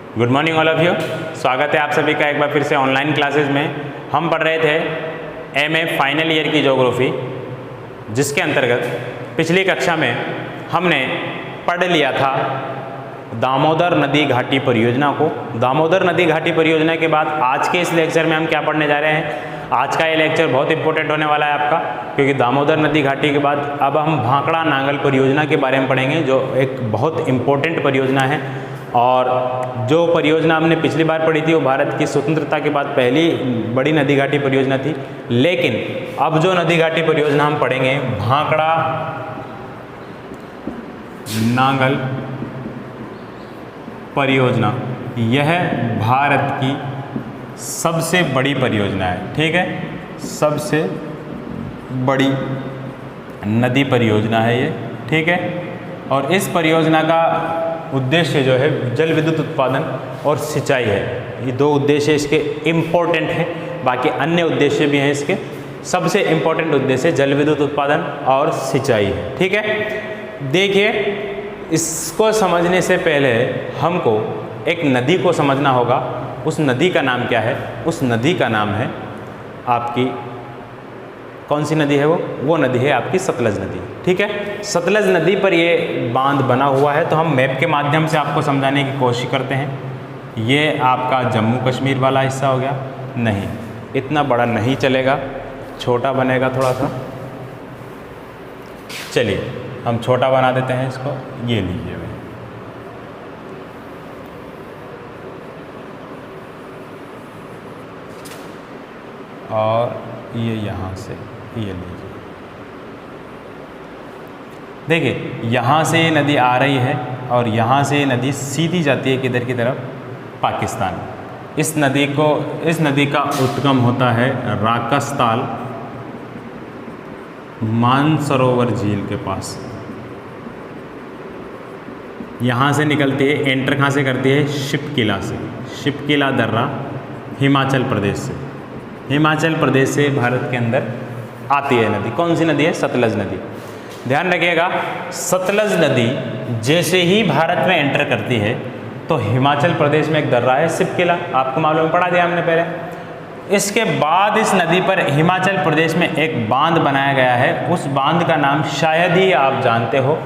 Good morning all of you. स्वागत है आप सभी का एक बार फिर से ऑनलाइन क्लासेस में। हम पढ़ रहे थे एमए फाइनल ईयर की ज्योग्राफी, जिसके अंतर्गत पिछली कक्षा में हमने पढ़ लिया था दामोदर नदी घाटी परियोजना को। दामोदर नदी घाटी परियोजना के बाद आज के इस लेक्चर में हम क्या पढ़ने जा रहे हैं। आज का ये लेक्चर बहुत इंपॉर्टेंट होने वाला है आपका, क्योंकि दामोदर नदी घाटी के बाद अब हम भांकड़ा नांगल परियोजना के बारे में पढ़ेंगे, जो एक बहुत इम्पोर्टेंट परियोजना है। और जो परियोजना हमने पिछली बार पढ़ी थी वो भारत की स्वतंत्रता के बाद पहली बड़ी नदी घाटी परियोजना थी। लेकिन अब जो नदी घाटी परियोजना हम पढ़ेंगे भांकड़ा नांगल परियोजना, यह भारत की सबसे बड़ी परियोजना है। ठीक है, सबसे बड़ी नदी परियोजना है ये। ठीक है, और इस परियोजना का उद्देश्य जो है जल विद्युत उत्पादन और सिंचाई है। ये दो उद्देश्य इसके इम्पोर्टेंट हैं, बाकी अन्य उद्देश्य भी हैं इसके। सबसे इम्पोर्टेंट उद्देश्य जल विद्युत उत्पादन और सिंचाई है। ठीक है, देखिए इसको समझने से पहले हमको एक नदी को समझना होगा। उस नदी का नाम क्या है? उस नदी का नाम है आपकी, कौन सी नदी है वो नदी है आपकी सतलज नदी। ठीक है, सतलज नदी पर ये बांध बना हुआ है। तो हम मैप के माध्यम से आपको समझाने की कोशिश करते हैं। ये आपका जम्मू कश्मीर वाला हिस्सा हो गया। नहीं, इतना बड़ा नहीं चलेगा, छोटा बनेगा थोड़ा सा। चलिए हम छोटा बना देते हैं इसको। ये लीजिए भाई, और ये यहाँ से ये लीजिए। देखिए यहाँ से ये नदी आ रही है और यहाँ से ये नदी सीधी जाती है किधर की तरफ? पाकिस्तान। इस नदी का उद्गम होता है राकसताल मानसरोवर झील के पास। यहाँ से निकलती है, एंटर कहाँ से करती है? शिपकिला से। शिपकिला दर्रा हिमाचल प्रदेश से, हिमाचल प्रदेश से भारत के अंदर आती है नदी। कौन सी नदी है? सतलज नदी। ध्यान रखिएगा, सतलज नदी जैसे ही भारत में एंटर करती है तो हिमाचल प्रदेश में एक दर्रा है शिपकिला, आपको मालूम, पढ़ा दिया हमने पहले। इसके बाद इस नदी पर हिमाचल प्रदेश में एक बांध बनाया गया है। उस बांध का नाम शायद ही आप जानते हो।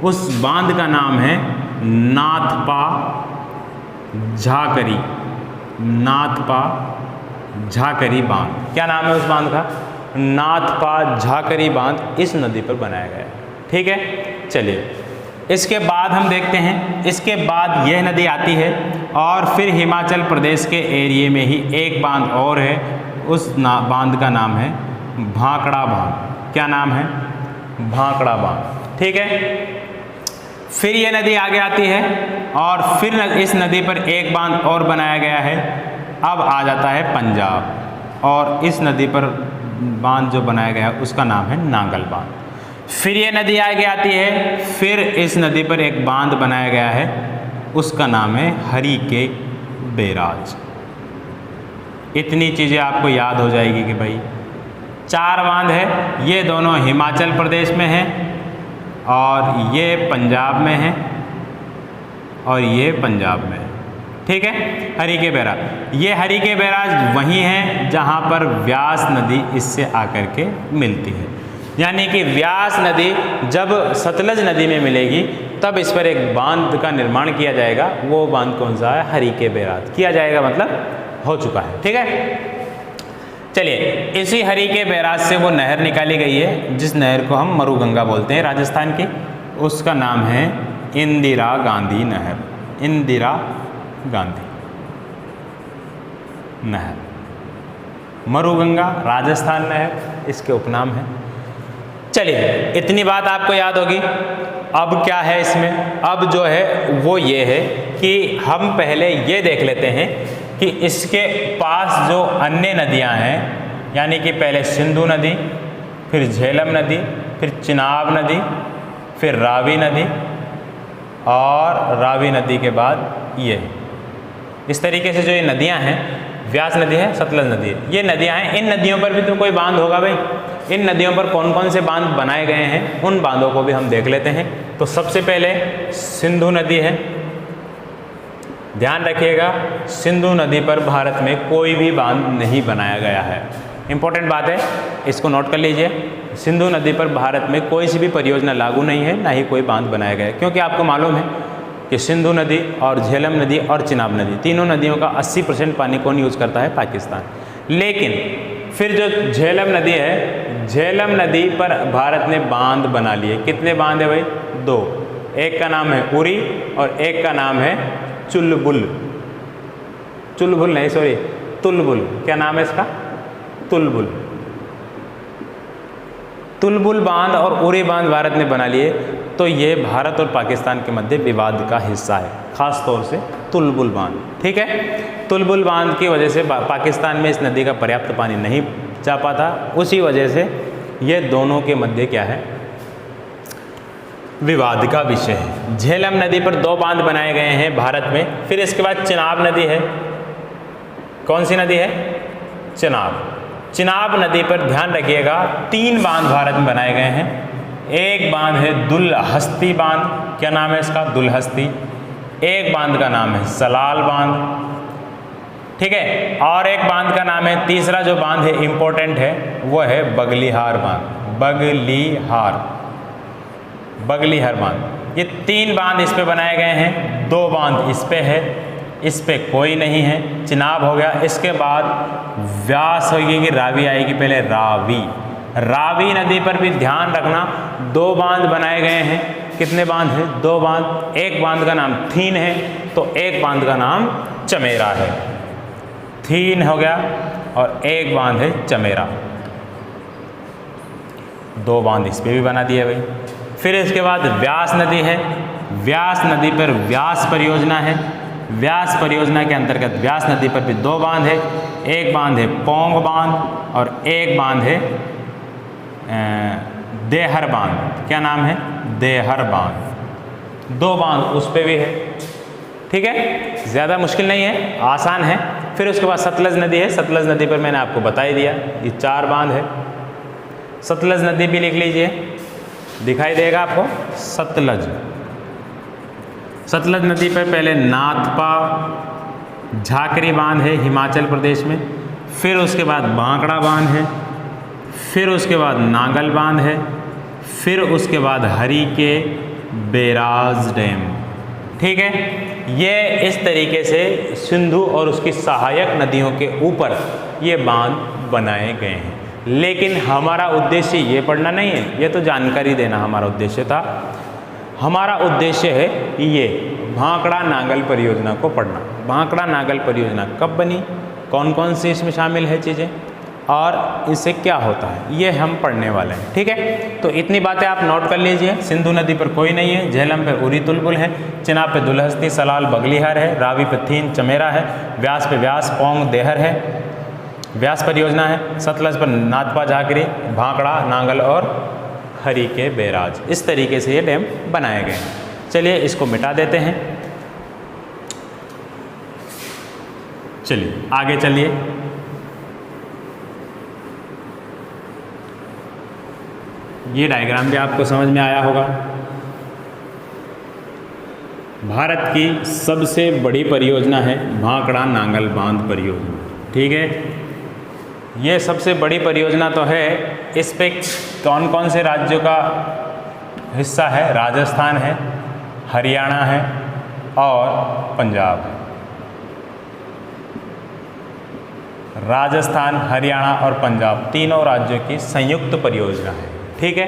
उस बांध का नाम है नाथपा झाकरी, नाथपा झाकरी बांध। क्या नाम है उस बांध का? नाथपा झाकरी बांध इस नदी पर बनाया गया है। ठीक है, चलिए इसके बाद हम देखते हैं। इसके बाद यह नदी आती है और फिर हिमाचल प्रदेश के एरिए में ही एक बांध और है। उस बांध का नाम है भांकड़ा बांध। क्या नाम है? भांकड़ा बांध। ठीक है, फिर ये नदी आगे आती है और फिर इस नदी पर एक बांध और बनाया गया है। अब आ जाता है पंजाब, और इस नदी पर बांध जो बनाया गया है उसका नाम है नांगल बांध। फिर ये नदी आगे आती है, फिर इस नदी पर एक बांध बनाया गया है, उसका नाम है हरिके बैराज। इतनी चीज़ें आपको याद हो जाएगी कि भाई 4 बांध है। ये दोनों हिमाचल प्रदेश में हैं और ये पंजाब में है और ये पंजाब में है। ठीक है, हरिके बैराज। ये हरिके बैराज वहीं है जहाँ पर व्यास नदी इससे आकर के मिलती है। यानी कि व्यास नदी जब सतलज नदी में मिलेगी तब इस पर एक बांध का निर्माण किया जाएगा। वो बांध कौन सा है? हरिके बैराज। किया जाएगा मतलब हो चुका है। ठीक है, चलिए इसी हरिके बैराज से वो नहर निकाली गई है, जिस नहर को हम मरुगंगा बोलते हैं राजस्थान की। उसका नाम है इंदिरा गांधी नहर। इंदिरा गांधी नहर, मरुगंगा राजस्थान नहर इसके उपनाम है। चलिए इतनी बात आपको याद होगी। अब क्या है इसमें? अब जो है वो ये है कि हम पहले ये देख लेते हैं कि इसके पास जो अन्य नदियां हैं, यानी कि पहले सिंधु नदी, फिर झेलम नदी, फिर चिनाब नदी, फिर रावी नदी, और रावी नदी के बाद ये। इस तरीके से जो ये नदियां हैं, व्यास नदी है, सतलज नदी है, ये नदियां हैं। इन नदियों पर भी तो कोई बांध होगा भाई। इन नदियों पर कौन कौन से बांध बनाए गए हैं, उन बांधों को भी हम देख लेते हैं। तो सबसे पहले सिंधु नदी है, ध्यान रखिएगा, सिंधु नदी पर भारत में कोई भी बांध नहीं बनाया गया है। इंपॉर्टेंट बात है, इसको नोट कर लीजिए। सिंधु नदी पर भारत में कोई सी भी परियोजना लागू नहीं है, ना ही कोई बांध बनाया गया है, क्योंकि आपको मालूम है कि सिंधु नदी और झेलम नदी और चिनाब नदी, तीनों नदियों का 80% पानी कौन यूज़ करता है? पाकिस्तान। लेकिन फिर जो झेलम नदी है, झेलम नदी पर भारत ने बांध बना लिए। कितने बांध है भाई? 2। एक का नाम है उरी और एक का नाम है चुलबुल। चुलबुल नहीं, सॉरी, तुलबुल। क्या नाम है इसका? तुलबुल। तुलबुल बांध और उरी बांध भारत ने बना लिए, तो ये भारत और पाकिस्तान के मध्य विवाद का हिस्सा है, खास तौर से तुलबुल बांध। ठीक है, तुलबुल बांध की वजह से पाकिस्तान में इस नदी का पर्याप्त पानी नहीं जा पाता, उसी वजह से ये दोनों के मध्य क्या है? विवाद का विषय है। झेलम नदी पर 2 बांध बनाए गए हैं भारत में। फिर इसके बाद चिनाब नदी है। कौन सी नदी है? चिनाब। चिनाब नदी पर ध्यान रखिएगा 3 बांध भारत में बनाए गए हैं। एक बांध है दुलहस्ती बांध। क्या नाम है इसका? दुलहस्ती। एक बांध का नाम है सलाल बांध। ठीक है, और एक बांध का नाम है, तीसरा जो बांध है इंपॉर्टेंट है, वो है बगलीहार बांध। बगलीहार बांध। ये 3 बांध इस पे बनाए गए हैं, 2 बांध इस पे है, इस पे कोई नहीं है। चिनाब हो गया। इसके बाद व्यास होगी कि रावी आएगी? पहले रावी। रावी नदी पर भी ध्यान रखना 2 बांध बनाए गए हैं। कितने बांध हैं? 2 बांध। एक बांध का नाम थीन है, तो एक बांध का नाम चमेरा है। थीन हो गया और एक बांध है चमेरा। 2 बांध इस पे भी बना दिए भाई। फिर इसके बाद व्यास नदी है। व्यास नदी पर व्यास परियोजना है। व्यास परियोजना के अंतर्गत व्यास नदी पर भी 2 बांध है। एक बांध है पोंग बांध और एक बांध है देहर बांध। क्या नाम है? देहर बांध। 2 बांध उस पे भी है। ठीक है, ज़्यादा मुश्किल नहीं है, आसान है। फिर उसके बाद सतलज नदी है। सतलज नदी पर मैंने आपको बता ही दिया, ये 4 बांध है। सतलज नदी भी लिख लीजिए, दिखाई देगा आपको। सतलज। सतलज नदी पर पहले नाथपा झाकरी बांध है हिमाचल प्रदेश में। फिर उसके बाद बांकड़ा बांध है। फिर उसके बाद नांगल बांध है। फिर उसके बाद हरी के बैराज डैम। ठीक है, ये इस तरीके से सिंधु और उसकी सहायक नदियों के ऊपर ये बांध बनाए गए हैं। लेकिन हमारा उद्देश्य ये पढ़ना नहीं है, ये तो जानकारी देना हमारा उद्देश्य था। हमारा उद्देश्य है ये भांकड़ा नांगल परियोजना को पढ़ना। भांकड़ा नांगल परियोजना कब बनी, कौन कौन सी इसमें शामिल है चीज़ें और इससे क्या होता है, ये हम पढ़ने वाले हैं। ठीक है, तो इतनी बातें आप नोट कर लीजिए। सिंधु नदी पर कोई नहीं है, झेलम पे उरी तुलबुल है, चिनाब पे दुलहस्ती सलाल बगलीहार है, रावी पे थीन चमेरा है, व्यास पे व्यास पोंग देहर है, व्यास परियोजना है, सतलज पर नाथपा झाकरी, भांकड़ा नांगल और हरी के बैराज। इस तरीके से ये डैम बनाए गए हैं। चलिए इसको मिटा देते हैं। चलिए आगे चलिए। ये डायग्राम भी आपको समझ में आया होगा। भारत की सबसे बड़ी परियोजना है भांकड़ा नांगल बांध परियोजना। ठीक है, ये सबसे बड़ी परियोजना तो है। इस पे कौन कौन से राज्यों का हिस्सा है? राजस्थान है, हरियाणा है और पंजाब है। राजस्थान, हरियाणा और पंजाब तीनों राज्यों की संयुक्त परियोजना है। ठीक है,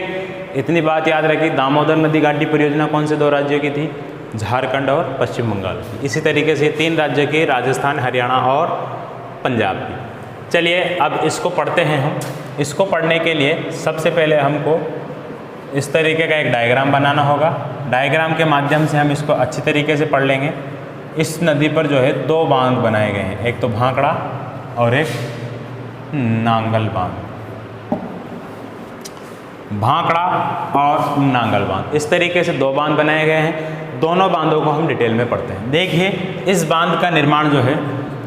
इतनी बात याद रखिए। दामोदर नदी घाटी परियोजना कौन से 2 राज्यों की थी? झारखंड और पश्चिम बंगाल की। इसी तरीके से 3 राज्यों की, राजस्थान, हरियाणा और पंजाब की। चलिए अब इसको पढ़ते हैं हम। इसको पढ़ने के लिए सबसे पहले हमको इस तरीके का एक डायग्राम बनाना होगा। डायग्राम के माध्यम से हम इसको अच्छी तरीके से पढ़ लेंगे। इस नदी पर जो है 2 बांध बनाए गए हैं, एक तो भांकड़ा और एक नांगल बांध। भांकड़ा और नांगल बांध, इस तरीके से 2 बांध बनाए गए हैं। दोनों बांधों को हम डिटेल में पढ़ते हैं। देखिए, इस बांध का निर्माण जो है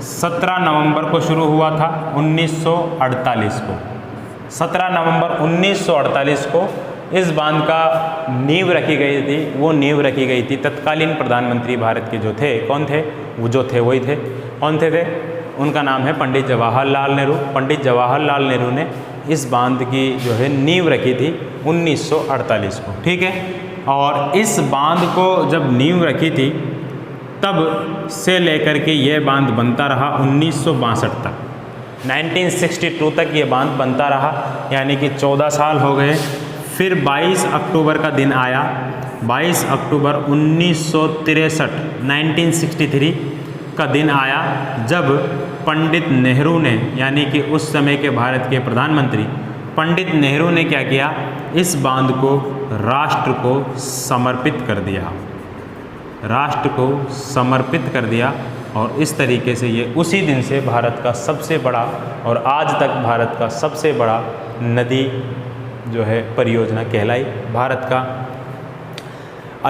17 नवंबर को शुरू हुआ था 1948 को। 17 नवंबर 1948 को इस बांध का नींव रखी गई थी, वो नींव रखी गई थी तत्कालीन प्रधानमंत्री भारत के जो थे, कौन थे? वो जो थे वही थे। कौन थे? उनका नाम है पंडित जवाहरलाल नेहरू। पंडित जवाहरलाल नेहरू ने इस बांध की जो है नींव रखी थी 1948 को, ठीक है। और इस बांध को जब नींव रखी थी तब से लेकर के ये बांध बनता रहा 1962 तक, 1962 तक ये बांध बनता रहा, यानी कि 14 साल हो गए। फिर 22 अक्टूबर का दिन आया, 22 अक्टूबर 1963 1963 का दिन आया जब पंडित नेहरू ने, यानी कि उस समय के भारत के प्रधानमंत्री पंडित नेहरू ने क्या किया, इस बांध को राष्ट्र को समर्पित कर दिया, राष्ट्र को समर्पित कर दिया। और इस तरीके से ये उसी दिन से भारत का सबसे बड़ा और आज तक भारत का सबसे बड़ा नदी जो है परियोजना कहलाई भारत का।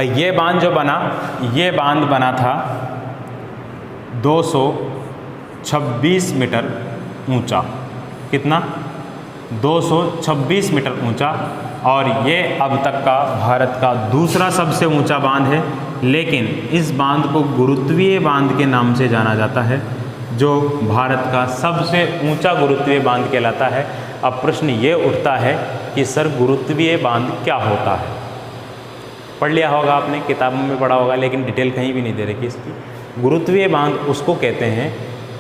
ये बांध जो बना, ये बांध बना था 226 मीटर ऊंचा। कितना? 226 मीटर ऊंचा। और ये अब तक का भारत का दूसरा सबसे ऊंचा बांध है, लेकिन इस बांध को गुरुत्वीय बांध के नाम से जाना जाता है, जो भारत का सबसे ऊंचा गुरुत्वीय बांध कहलाता है। अब प्रश्न ये उठता है कि सर गुरुत्वीय बांध क्या होता है? पढ़ लिया होगा आपने, किताबों में पढ़ा होगा, लेकिन डिटेल कहीं भी नहीं दे रखी इसकी। गुरुत्वीय बांध उसको कहते हैं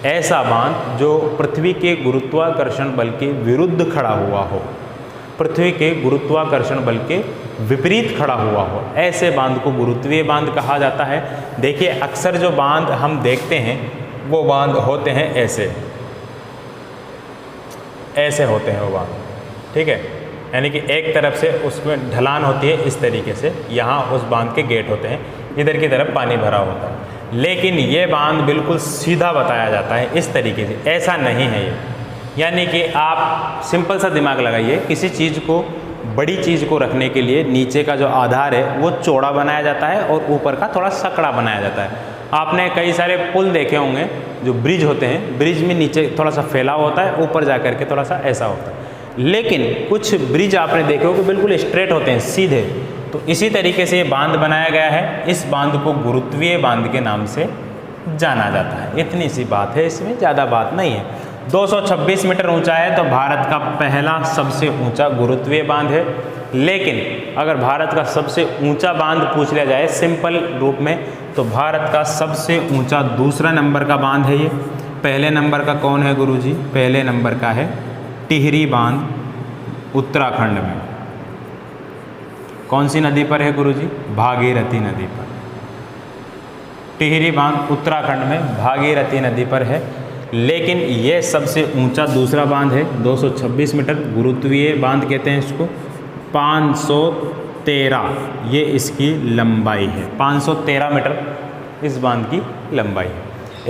ऐसा बांध जो पृथ्वी के गुरुत्वाकर्षण बल के विरुद्ध खड़ा हुआ हो, पृथ्वी के गुरुत्वाकर्षण बल के विपरीत खड़ा हुआ हो, ऐसे बांध को गुरुत्वीय बांध कहा जाता है। देखिए अक्सर जो बांध हम देखते हैं वो बांध होते हैं ऐसे, ऐसे होते हैं वो बांध, ठीक है। यानी कि एक तरफ से उसमें ढलान होती है इस तरीके से, यहाँ उस बांध के गेट होते हैं, इधर की तरफ पानी भरा होता है। लेकिन ये बांध बिल्कुल सीधा बताया जाता है इस तरीके से, ऐसा नहीं है ये। यानी कि आप सिंपल सा दिमाग लगाइए, किसी चीज़ को, बड़ी चीज़ को रखने के लिए नीचे का जो आधार है वो चौड़ा बनाया जाता है और ऊपर का थोड़ा सकड़ा बनाया जाता है। आपने कई सारे पुल देखे होंगे जो ब्रिज होते हैं, ब्रिज में नीचे थोड़ा सा फैलाव होता है, ऊपर जा कर के थोड़ा सा ऐसा होता है। लेकिन कुछ ब्रिज आपने देखे हो कि बिल्कुल स्ट्रेट होते हैं, सीधे। तो इसी तरीके से ये बांध बनाया गया है। इस बांध को गुरुत्वीय बांध के नाम से जाना जाता है। इतनी सी बात है, इसमें ज़्यादा बात नहीं है। 226 मीटर ऊंचा है तो भारत का पहला सबसे ऊंचा गुरुत्वीय बांध है। लेकिन अगर भारत का सबसे ऊंचा बांध पूछ लिया जाए सिंपल रूप में, तो भारत का सबसे ऊंचा दूसरा नंबर का बांध है ये। पहले नंबर का कौन है गुरुजी? पहले नंबर का है टिहरी बांध, उत्तराखंड में। कौन सी नदी पर है गुरुजी? भागीरथी नदी पर। टिहरी बांध उत्तराखंड में भागीरथी नदी पर है। लेकिन ये सबसे ऊंचा दूसरा बांध है, 226 मीटर, गुरुत्वीय बांध कहते हैं इसको। 513 ये इसकी लंबाई है, 513 मीटर इस बांध की लंबाई है।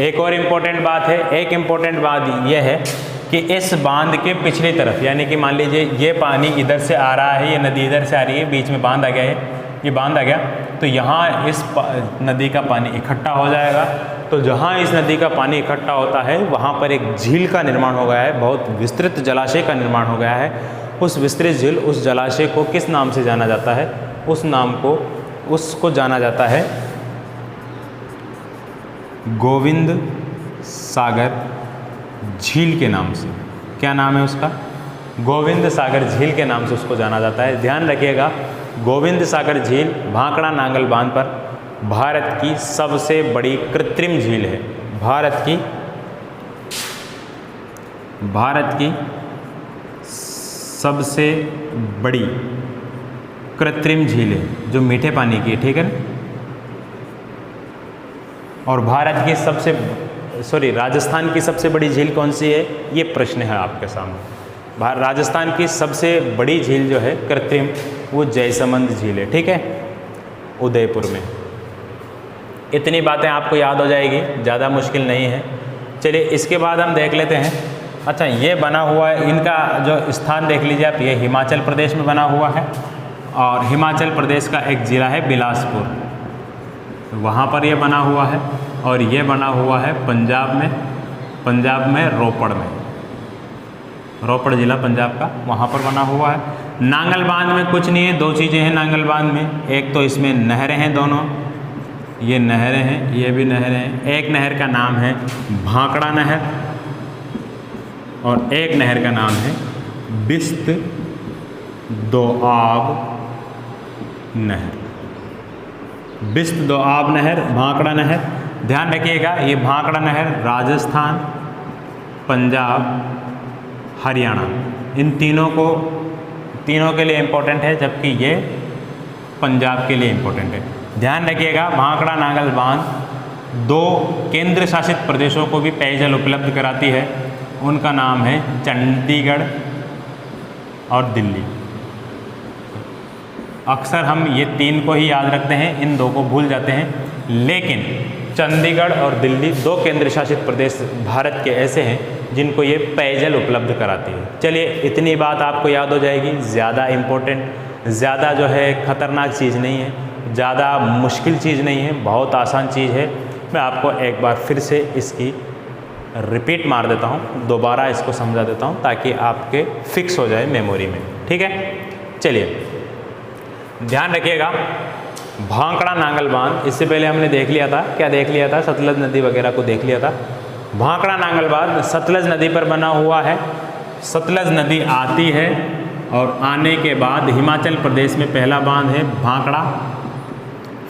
एक और इम्पोर्टेंट बात है, एक इम्पोर्टेंट बात यह है कि इस बांध के पिछली तरफ, यानी कि मान लीजिए ये पानी इधर से आ रहा है, ये नदी इधर से आ रही है, बीच में बांध आ गया है, ये बांध आ गया, तो यहाँ इस नदी का पानी इकट्ठा हो जाएगा। तो जहाँ इस नदी का पानी इकट्ठा होता है वहाँ पर एक झील का निर्माण हो गया है, बहुत विस्तृत जलाशय का निर्माण हो गया है। उस विस्तृत झील, उस जलाशय को किस नाम से जाना जाता है? उस नाम को, उसको जाना जाता है गोविंद सागर झील के नाम से। क्या नाम है उसका? गोविंद सागर झील के नाम से उसको जाना जाता है। ध्यान रखिएगा, गोविंद सागर झील भाखड़ा नांगल बांध पर भारत की सबसे बड़ी कृत्रिम झील है। भारत की सबसे बड़ी कृत्रिम झील है जो मीठे पानी की है, ठीक है ना। और भारत की राजस्थान की सबसे बड़ी झील कौन सी है? ये प्रश्न है आपके सामने। राजस्थान की सबसे बड़ी झील जो है कृत्रिम, वो जयसमंद झील है, ठीक है, उदयपुर में। इतनी बातें आपको याद हो जाएगी, ज़्यादा मुश्किल नहीं है। चलिए इसके बाद हम देख लेते हैं। अच्छा, ये बना हुआ है, इनका जो स्थान देख लीजिए आप, ये हिमाचल प्रदेश में बना हुआ है। और हिमाचल प्रदेश का एक ज़िला है बिलासपुर, वहाँ पर ये बना हुआ है। और ये बना हुआ है पंजाब में रोपड़ में, रोपड़ ज़िला पंजाब का, वहाँ पर बना हुआ है। नांगल बांध में कुछ नहीं है, दो चीज़ें हैं नांगल बांध में। एक तो इसमें नहरें हैं दोनों, ये नहरें हैं, ये भी नहरें हैं। एक नहर का नाम है भांकड़ा नहर और एक नहर का नाम है बिस्त दोआब नहर। बिस्त दोआब नहर, भांकड़ा नहर। ध्यान रखिएगा, ये भांकड़ा नहर राजस्थान, पंजाब, हरियाणा, इन तीनों के लिए इम्पोर्टेंट है, जबकि ये पंजाब के लिए इम्पोर्टेंट है। ध्यान रखिएगा, भांकड़ा नांगल बांध 2 केंद्र शासित प्रदेशों को भी पेयजल उपलब्ध कराती है। उनका नाम है चंडीगढ़ और दिल्ली। अक्सर हम ये 3 को ही याद रखते हैं, इन 2 को भूल जाते हैं, लेकिन चंडीगढ़ और दिल्ली 2 केंद्र शासित प्रदेश भारत के ऐसे हैं जिनको ये पेयजल उपलब्ध कराती है। चलिए, इतनी बात आपको याद हो जाएगी। ज़्यादा इम्पोर्टेंट, ज़्यादा जो है खतरनाक चीज़ नहीं है, ज़्यादा मुश्किल चीज़ नहीं है, बहुत आसान चीज़ है। मैं आपको एक बार फिर से इसकी रिपीट मार देता हूँ, दोबारा इसको समझा देता हूँ ताकि आपके फिक्स हो जाए मेमोरी में। ठीक है, चलिए ध्यान रखिएगा। भांकड़ा नांगल बांध, इससे पहले हमने देख लिया था, क्या देख लिया था, सतलज नदी वगैरह को देख लिया था। भांकड़ा नांगल बांध सतलज नदी पर बना हुआ है। सतलज नदी आती है और आने के बाद हिमाचल प्रदेश में पहला बांध है भांकड़ा,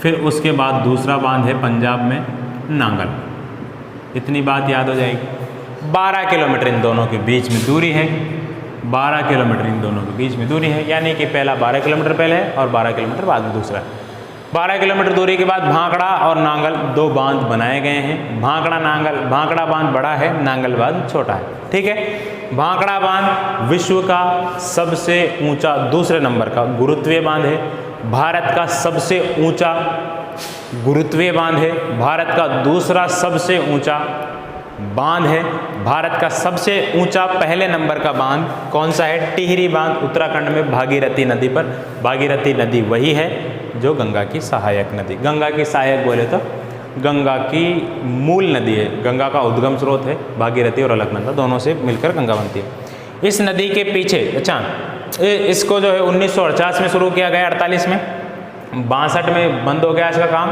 फिर उसके बाद दूसरा बांध है पंजाब में नांगल। इतनी बात याद हो जाएगी। 12 किलोमीटर इन दोनों के बीच में दूरी है, 12 किलोमीटर इन दोनों के बीच में दूरी है, यानी कि पहला 12 किलोमीटर पहले है और 12 किलोमीटर बाद में दूसरा है। 12 किलोमीटर दूरी के बाद भांकड़ा और नांगल 2 बांध बनाए गए हैं। भांकड़ा बांध बड़ा है, नांगल बांध छोटा है। ठीक है, भांकड़ा बांध विश्व का सबसे ऊंचा, दूसरे नंबर का गुरुत्वीय बांध है। भारत का सबसे ऊंचा गुरुत्वीय बांध है। भारत का दूसरा सबसे ऊंचा बांध है। भारत का सबसे ऊंचा पहले नंबर का बांध कौन सा है? टिहरी बांध, उत्तराखंड में भागीरथी नदी पर। भागीरथी नदी वही है जो गंगा की सहायक नदी, गंगा की सहायक बोले तो गंगा की मूल नदी है, गंगा का उद्गम स्रोत है भागीरथी और अलकनंदा, दोनों से मिलकर गंगा बनती है। इस नदी के पीछे, अच्छा इसको जो है 1948 में शुरू किया गया, 48 में, 62 में बंद हो गया इसका काम,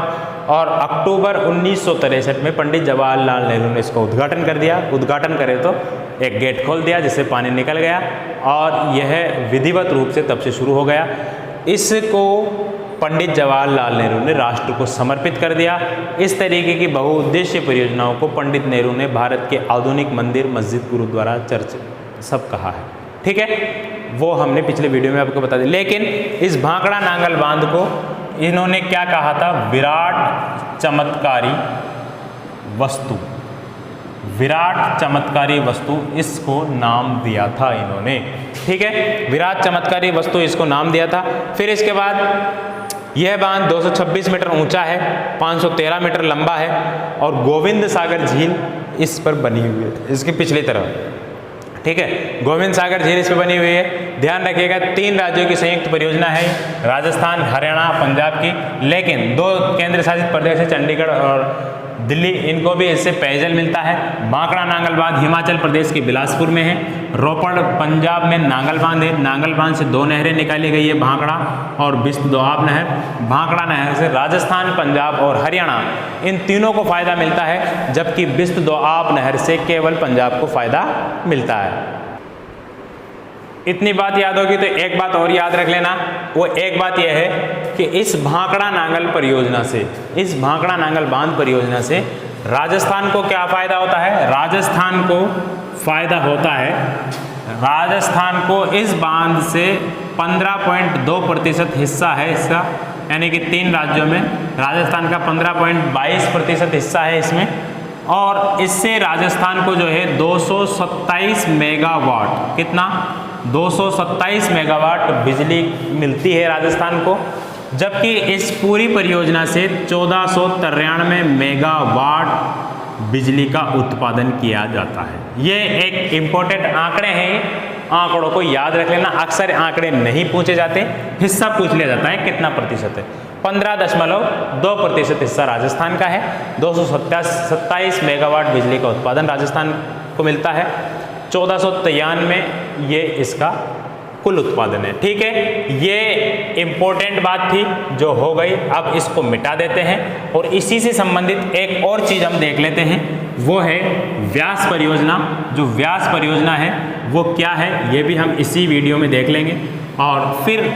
और अक्टूबर 1963 में पंडित जवाहरलाल नेहरू ने इसको उद्घाटन कर दिया। उद्घाटन करे तो एक गेट खोल दिया जिससे पानी निकल गया और यह विधिवत रूप से तब से शुरू हो गया। इसको पंडित जवाहरलाल नेहरू ने राष्ट्र को समर्पित कर दिया। इस तरीके की बहुउद्देशीय परियोजनाओं को पंडित नेहरू ने भारत के आधुनिक मंदिर, मस्जिद, गुरुद्वारा, चर्च सब कहा है। ठीक है, वो हमने पिछले वीडियो में आपको बता दिया। लेकिन इस भांकड़ा नांगल बांध को इन्होंने क्या कहा था? विराट चमत्कारी वस्तु, विराट चमत्कारी वस्तु इसको नाम दिया था इन्होंने। ठीक है, विराट चमत्कारी वस्तु इसको नाम दिया था। फिर इसके बाद यह बांध 226 मीटर ऊंचा है, 513 मीटर लंबा है और गोविंद सागर झील इस पर बनी हुई है, इसकी पिछली तरफ। ठीक है, गोविंद सागर झील इस पर बनी हुई है। ध्यान रखिएगा, 3 राज्यों की संयुक्त परियोजना है, राजस्थान, हरियाणा, पंजाब की, लेकिन 2 केंद्र शासित प्रदेश है, चंडीगढ़ और दिल्ली, इनको भी इससे पेयजल मिलता है। भांकड़ा नांगल बांध हिमाचल प्रदेश के बिलासपुर में है। रोपड़ पंजाब में नांगल बांध है। नांगल बांध से 2 नहरें निकाली गई है, भांकड़ा और बिस्त दोआब नहर। भांकड़ा नहर से राजस्थान, पंजाब और हरियाणा इन तीनों को फायदा मिलता है, जबकि बिस्त दोआब नहर से केवल पंजाब को फायदा मिलता है। इतनी बात याद होगी तो एक बात और याद रख लेना, वो एक बात यह है कि इस भांकड़ा नांगल परियोजना से, इस भांकड़ा नांगल बांध परियोजना से राजस्थान को क्या फायदा होता है? राजस्थान को फायदा होता है, राजस्थान को इस बांध से 15.2% हिस्सा है इसका, यानी कि 3 राज्यों में राजस्थान का 15.22% हिस्सा है इसमें, और इससे राजस्थान को जो है 227 मेगावाट, कितना? 227 मेगावाट बिजली मिलती है राजस्थान को, जबकि इस पूरी परियोजना से 1493 मेगावाट बिजली का उत्पादन किया जाता है। ये एक इम्पोर्टेंट आंकड़े हैं, आंकड़ों को याद रख लेना। अक्सर आंकड़े नहीं पूछे जाते, हिस्सा पूछ लिया जाता है, कितना प्रतिशत है? 15.2% हिस्सा राजस्थान का है। 227 मेगावाट बिजली का उत्पादन राजस्थान को मिलता है। 1493 में ये इसका कुल उत्पादन है। ठीक है, ये इंपॉर्टेंट बात थी जो हो गई। अब इसको मिटा देते हैं और इसी से संबंधित एक और चीज हम देख लेते हैं, वो है व्यास परियोजना। जो व्यास परियोजना है वो क्या है, ये भी हम इसी वीडियो में देख लेंगे और फिर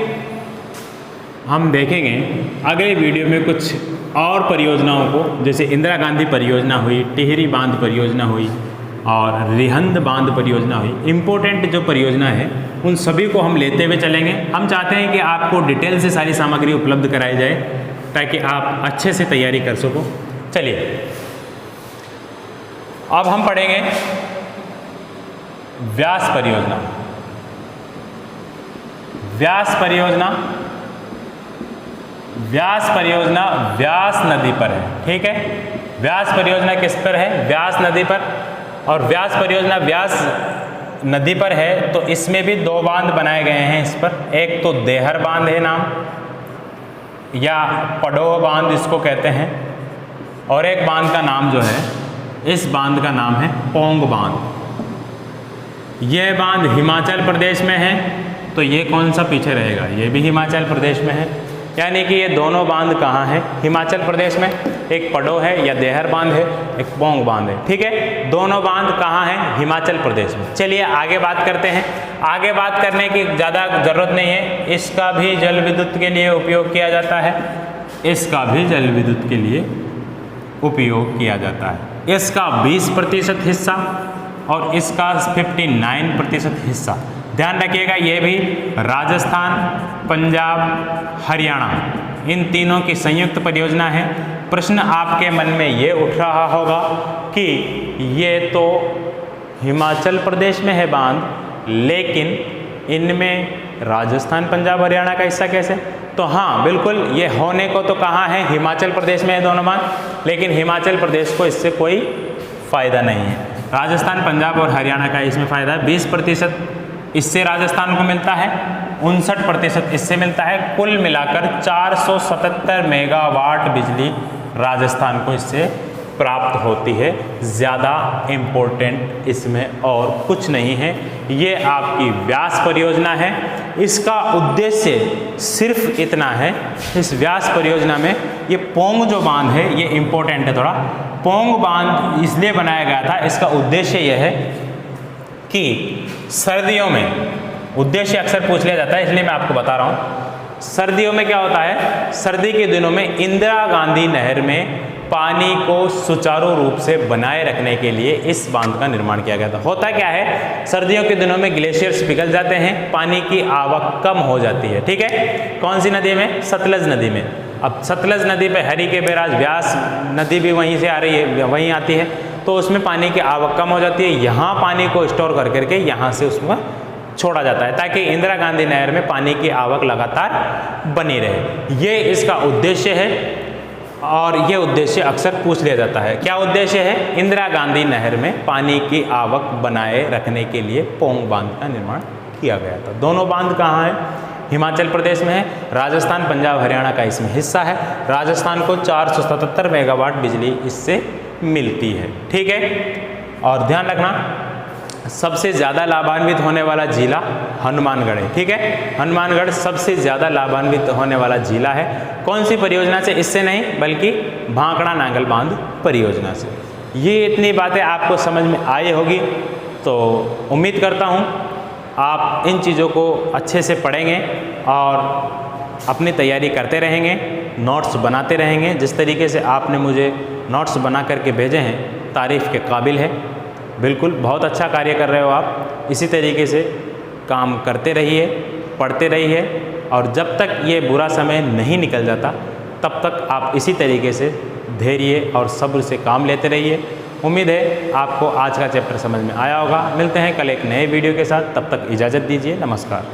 हम देखेंगे अगले वीडियो में कुछ और परियोजनाओं को, जैसे इंदिरा गांधी परियोजना हुई, टिहरी बांध परियोजना हुई और रिहंद बांध परियोजना हुई। इम्पोर्टेंट जो परियोजना है उन सभी को हम लेते हुए चलेंगे। हम चाहते हैं कि आपको डिटेल से सारी सामग्री उपलब्ध कराई जाए ताकि आप अच्छे से तैयारी कर सको। चलिए अब हम पढ़ेंगे व्यास परियोजना। व्यास परियोजना, व्यास परियोजना व्यास नदी पर है। ठीक है, व्यास परियोजना किस पर है, व्यास नदी पर। और व्यास परियोजना व्यास नदी पर है तो इसमें भी दो बांध बनाए गए हैं इस पर। एक तो देहर बांध है नाम, या पडोह बांध इसको कहते हैं, और एक बांध का नाम जो है, इस बांध का नाम है पोंग बांध। यह बांध हिमाचल प्रदेश में है, तो ये कौन सा पीछे रहेगा, ये भी हिमाचल प्रदेश में है। यानी कि ये दोनों बांध कहाँ हैं, हिमाचल प्रदेश में। एक पडोह है या देहर बांध है, एक पोंग बांध है। ठीक है, दोनों बांध कहाँ हैं, हिमाचल प्रदेश में। चलिए आगे बात करते हैं। आगे बात करने की ज़्यादा ज़रूरत नहीं है। इसका भी जल विद्युत के लिए उपयोग किया जाता है, इसका भी जल विद्युत के लिए उपयोग किया जाता है। इसका 20% हिस्सा और इसका 59% हिस्सा। ध्यान रखिएगा, ये भी राजस्थान, पंजाब, हरियाणा, इन तीनों की संयुक्त परियोजना है। प्रश्न आपके मन में ये उठ रहा होगा कि ये तो हिमाचल प्रदेश में है बांध, लेकिन इनमें राजस्थान, पंजाब, हरियाणा का हिस्सा कैसे? तो हाँ बिल्कुल, ये होने को तो कहाँ है, हिमाचल प्रदेश में है दोनों बांध, लेकिन हिमाचल प्रदेश को इससे कोई फ़ायदा नहीं है। राजस्थान, पंजाब और हरियाणा का इसमें फ़ायदा है। 20% इससे राजस्थान को मिलता है, 59% इससे मिलता है। कुल मिलाकर 477 मेगावाट बिजली राजस्थान को इससे प्राप्त होती है। ज़्यादा इम्पोर्टेंट इसमें और कुछ नहीं है। ये आपकी व्यास परियोजना है। इसका उद्देश्य सिर्फ इतना है, इस व्यास परियोजना में ये पोंग जो बांध है ये इम्पोर्टेंट है थोड़ा। पोंग बांध इसलिए बनाया गया था, इसका उद्देश्य यह है कि सर्दियों में, उद्देश्य अक्सर पूछ लिया जाता है इसलिए मैं आपको बता रहा हूँ। सर्दियों में क्या होता है, सर्दी के दिनों में इंदिरा गांधी नहर में पानी को सुचारू रूप से बनाए रखने के लिए इस बांध का निर्माण किया गया था। होता क्या है, सर्दियों के दिनों में ग्लेशियर्स पिघल जाते हैं, पानी की आवक कम हो जाती है। ठीक है, कौन सी नदी में, सतलज नदी में। अब सतलज नदी पे हरी के बैराज, व्यास नदी भी वहीं से आ रही है, वहीं आती है, तो उसमें पानी की आवक कम हो जाती है। यहाँ पानी को स्टोर कर करके यहाँ से उसमें छोड़ा जाता है ताकि इंदिरा गांधी नहर में पानी की आवक लगातार बनी रहे। ये इसका उद्देश्य है और ये उद्देश्य अक्सर पूछ लिया जाता है। क्या उद्देश्य है, इंदिरा गांधी नहर में पानी की आवक बनाए रखने के लिए पोंग बांध का निर्माण किया गया था। दोनों बांध कहाँ है, हिमाचल प्रदेश में है। राजस्थान, पंजाब, हरियाणा का इसमें हिस्सा है। राजस्थान को 477 मेगावाट बिजली इससे मिलती है। ठीक है, और ध्यान रखना सबसे ज़्यादा लाभान्वित होने वाला जिला हनुमानगढ़ है। ठीक है, हनुमानगढ़ सबसे ज़्यादा लाभान्वित होने वाला जिला है। कौन सी परियोजना से, इससे नहीं बल्कि भांकड़ा नांगल बांध परियोजना से। ये इतनी बातें आपको समझ में आई होगी, तो उम्मीद करता हूँ आप इन चीज़ों को अच्छे से पढ़ेंगे और अपनी तैयारी करते रहेंगे, नोट्स बनाते रहेंगे। जिस तरीके से आपने मुझे नोट्स बना करके भेजे हैं, तारीफ़ के काबिल है। बिल्कुल बहुत अच्छा कार्य कर रहे हो आप। इसी तरीके से काम करते रहिए, पढ़ते रहिए, और जब तक ये बुरा समय नहीं निकल जाता तब तक आप इसी तरीके से धैर्य और सब्र से काम लेते रहिए। उम्मीद है आपको आज का चैप्टर समझ में आया होगा। मिलते हैं कल एक नए वीडियो के साथ, तब तक इजाज़त दीजिए। नमस्कार।